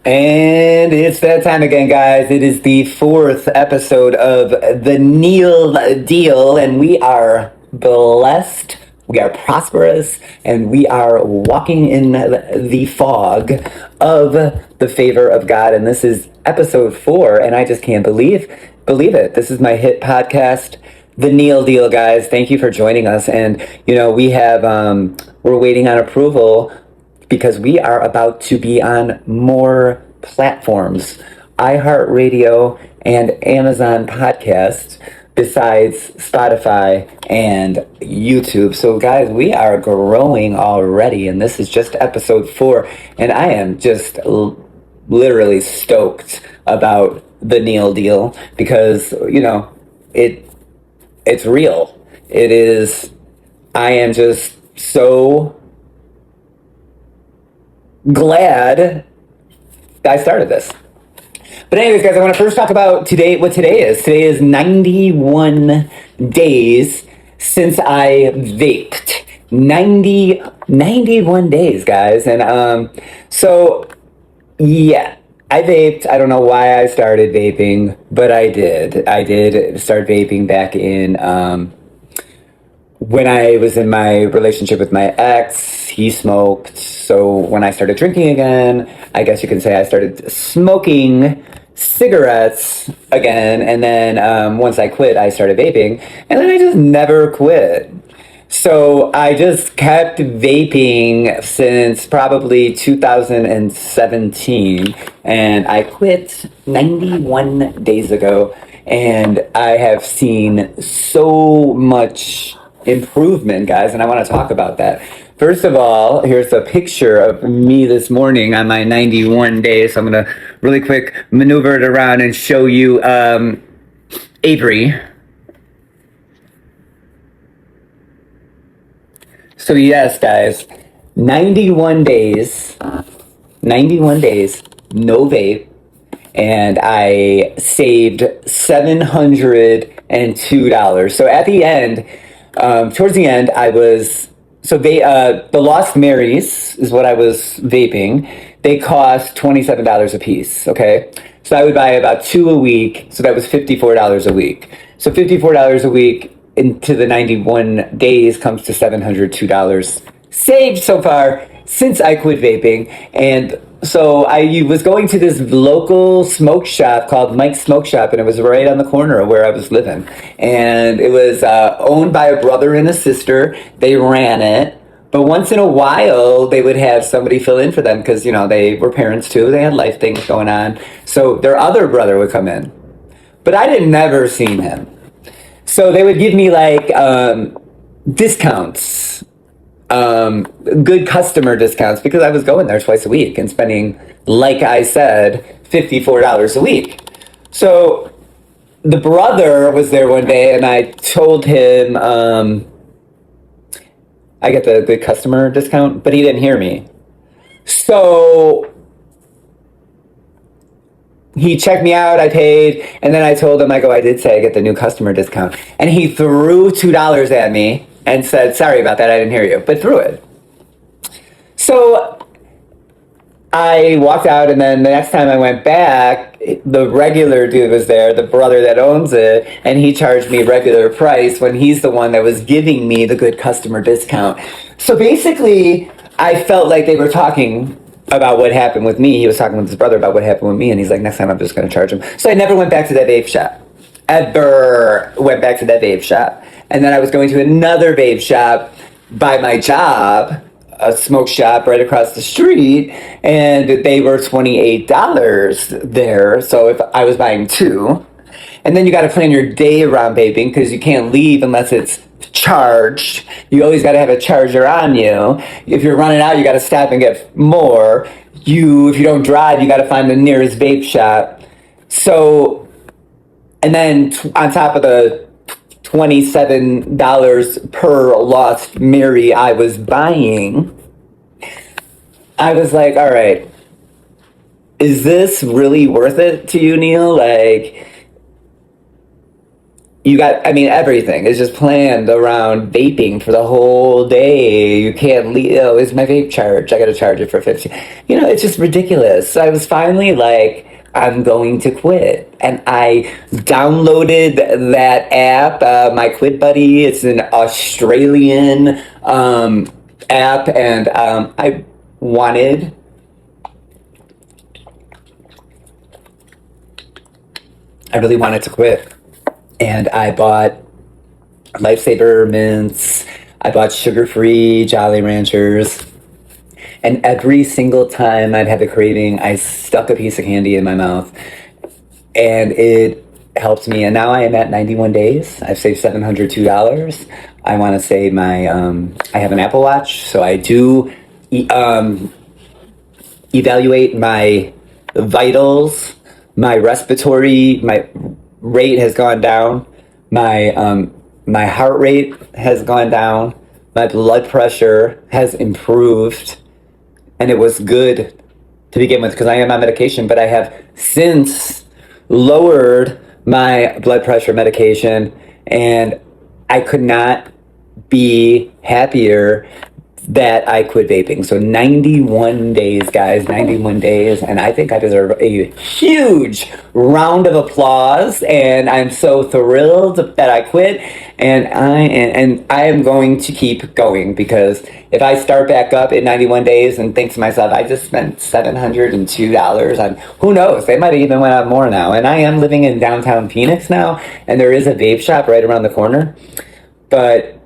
And it's that time again, guys. It is the fourth episode of the Neal Deal, and we are blessed, we are prosperous, and we are walking in the fog of the favor of God. And this is episode 4, and I just can't believe it. This is my hit podcast, the Neal Deal, guys. Thank you for joining us. And we have we're waiting on approval because we are about to be on more platforms, iHeartRadio and Amazon Podcasts, besides Spotify and YouTube. So guys, we are growing already, and this is just episode 4, and I am just literally stoked about the Neal Deal because, it's real. It is, I am just so glad I started this. But anyways, guys, I want to first talk about what today is. Today is 91 days since I vaped. 91 days, guys. And so, yeah, I vaped. I don't know why I started vaping, but I did. I did start vaping back in when I was in my relationship with my ex. He smoked. So when I started drinking again, I guess you can say I started smoking cigarettes again. And then once I quit, I started vaping. And then I just never quit. So I just kept vaping since probably 2017. And I quit 91 days ago. And I have seen so much improvement, guys, and I want to talk about that. First of all, here's a picture of me this morning on my 91 days. So I'm going to really quick maneuver it around and show you Avery. So yes, guys, 91 days, no vape, and I saved $702. So at the end, towards the end, the Lost Marys is what I was vaping. They cost $27 a piece, okay? So I would buy about 2 a week, so that was $54 a week. So $54 a week into the 91 days comes to $702 saved so far since I quit vaping. And so I was going to this local smoke shop called Mike's Smoke Shop, and it was right on the corner of where I was living. And it was owned by a brother and a sister. They ran it. But once in a while, they would have somebody fill in for them because, they were parents too. They had life things going on. So their other brother would come in. But I had never seen him. So they would give me discounts. Good customer discounts because I was going there twice a week and spending, like I said, $54 a week. So the brother was there one day and I told him I get the good customer discount, but he didn't hear me. So he checked me out, I paid, and then I told him, I did say I get the new customer discount. And he threw $2 at me and said, sorry about that, I didn't hear you, but threw it. So I walked out, and then the next time I went back, the regular dude was there, the brother that owns it, and he charged me regular price when he's the one that was giving me the good customer discount. So basically, I felt like they were talking about what happened with me. He was talking with his brother about what happened with me, and he's like, next time I'm just going to charge him. So I never went back to that vape shop. Ever went back to that vape shop. And then I was going to another vape shop by my job, a smoke shop right across the street, and they were $28 there. So if I was buying 2, and then you got to plan your day around vaping because you can't leave unless it's charged. You always got to have a charger on you. If you're running out, you got to stop and get more. If you don't drive, you got to find the nearest vape shop. So, and then on top of the $27 per Lost Mary I was buying, I was like, all right, is this really worth it to you, Neal? you got, I mean, everything is just planned around vaping for the whole day. You can't leave. Oh, is my vape charged? I got to charge it for 50. You know, it's just ridiculous. So I was finally like, I'm going to quit. And I downloaded that app, my Quit Buddy. It's an Australian app. And wanted, I really wanted to quit. And I bought Lifesaver mints. I bought sugar-free Jolly Ranchers. And every single time I'd have a craving, I stuck a piece of candy in my mouth. And it helped me. And now I am at 91 days. I've saved $702. I want to say I have an Apple Watch. So I do evaluate my vitals, my respiratory, my rate has gone down. My heart rate has gone down. My blood pressure has improved. And it was good to begin with because I am on medication, but I have since lowered my blood pressure medication, and I could not be happier that I quit vaping. So 91 days, guys, 91 days. And I think I deserve a huge round of applause. And I'm so thrilled that I quit. And I am going to keep going, because if I start back up in 91 days and think to myself, I just spent $702 on, who knows, they might have even went out more now. And I am living in downtown Phoenix now, and there is a vape shop right around the corner. But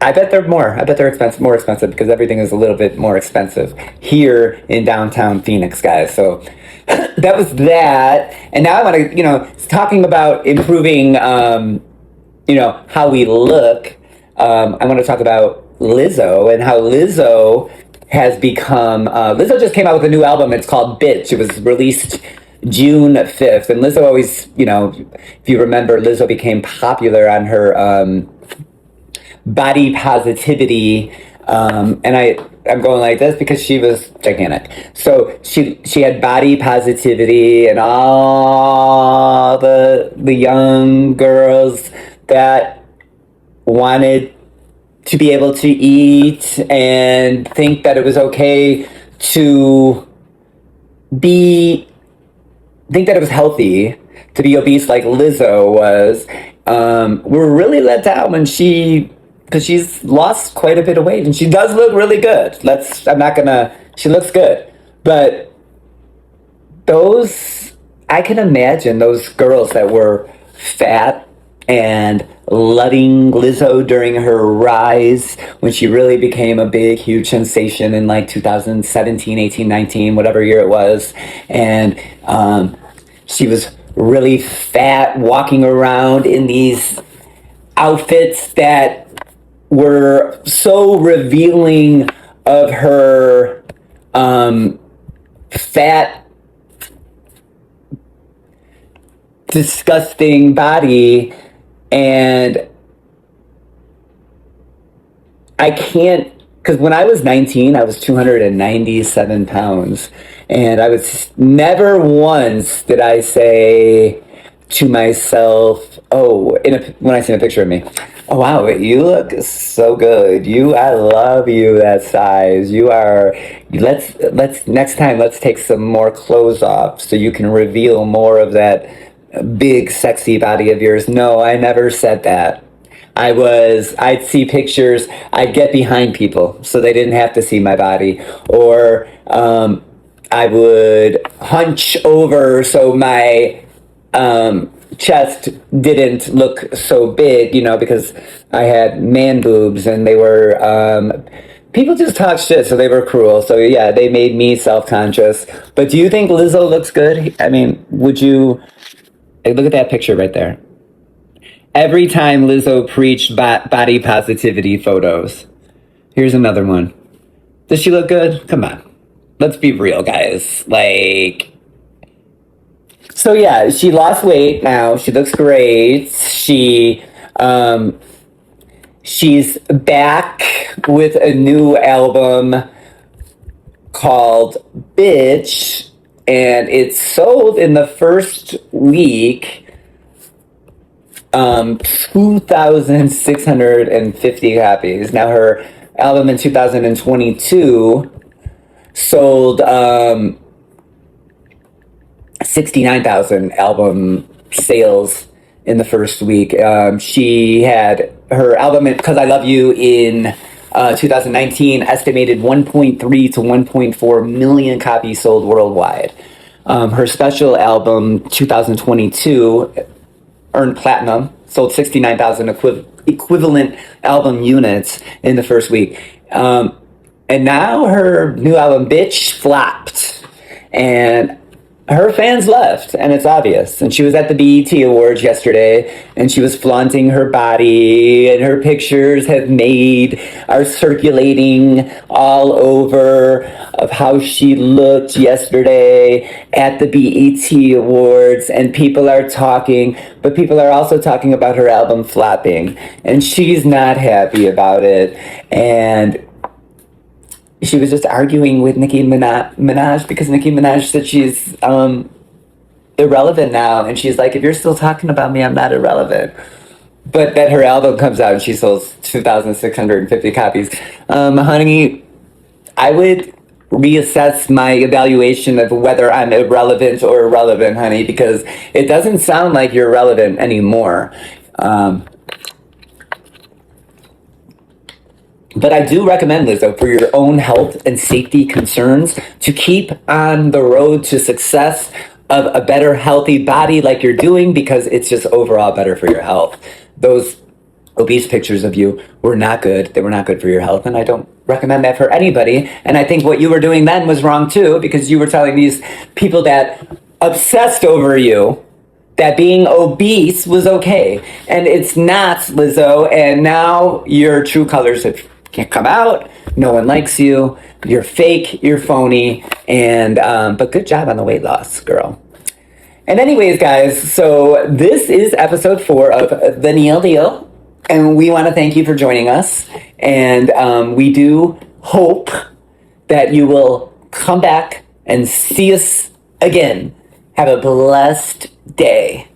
I bet they're more. I bet they're more expensive, because everything is a little bit more expensive here in downtown Phoenix, guys. So that was that. And now I want to, talking about improving, how we look. I want to talk about Lizzo and how Lizzo has become. Lizzo just came out with a new album. It's called Bitch. It was released June 5th. And Lizzo always, if you remember, Lizzo became popular on her body positivity, and I'm going like this because she was gigantic. So she had body positivity, and all the young girls that wanted to be able to eat and think that it was okay to think that it was healthy to be obese like Lizzo was, were really let down when because she's lost quite a bit of weight, and she does look really good. She looks good. But I can imagine those girls that were fat and loving Lizzo during her rise, when she really became a big, huge sensation in like 2017, 18, 19, whatever year it was. And she was really fat, walking around in these outfits that were so revealing of her fat, disgusting body. And I can't, because when I was 19, I was 297 pounds. And I was never once did I say to myself, when I see a picture of me, oh wow, you look so good. I love you that size. Let's next time let's take some more clothes off so you can reveal more of that big sexy body of yours. No, I never said that. I'd see pictures, I'd get behind people so they didn't have to see my body, or I would hunch over so my chest didn't look so big, because I had man boobs, and they were, people just talk shit, so they were cruel. So yeah, they made me self-conscious. But do you think Lizzo looks good? I mean, would you, look at that picture right there. Every time Lizzo preached body positivity photos. Here's another one. Does she look good? Come on. Let's be real, guys. So yeah, she lost weight now. She looks great. She's back with a new album called Bitch, and it sold in the first week 2,650 copies. Now her album in 2022 sold 69,000 album sales in the first week. She had her album "Because I Love You" in 2019 estimated 1.3 to 1.4 million copies sold worldwide. Her special album 2022 earned platinum, sold 69,000 equivalent album units in the first week. And now her new album, Bitch, flopped. And her fans left, and it's obvious. And she was at the BET Awards yesterday, and she was flaunting her body, and her pictures are circulating all over of how she looked yesterday at the BET Awards, and people are talking, but people are also talking about her album flopping, and she's not happy about it. And she was just arguing with Nicki Minaj because Nicki Minaj said she's irrelevant now. And she's like, if you're still talking about me, I'm not irrelevant. But then her album comes out and she sells 2,650 copies. Honey, I would reassess my evaluation of whether I'm irrelevant or irrelevant, honey, because it doesn't sound like you're relevant anymore. But I do recommend, Lizzo, for your own health and safety concerns, to keep on the road to success of a better, healthy body like you're doing, because it's just overall better for your health. Those obese pictures of you were not good. They were not good for your health, and I don't recommend that for anybody. And I think what you were doing then was wrong too, because you were telling these people that obsessed over you that being obese was okay. And it's not, Lizzo, and now your true colors have can't come out. No one likes you. You're fake. You're phony. And but good job on the weight loss, girl. And anyways, guys, so this is episode 4 of the Neal Deal, and we want to thank you for joining us. And we do hope that you will come back and see us again. Have a blessed day.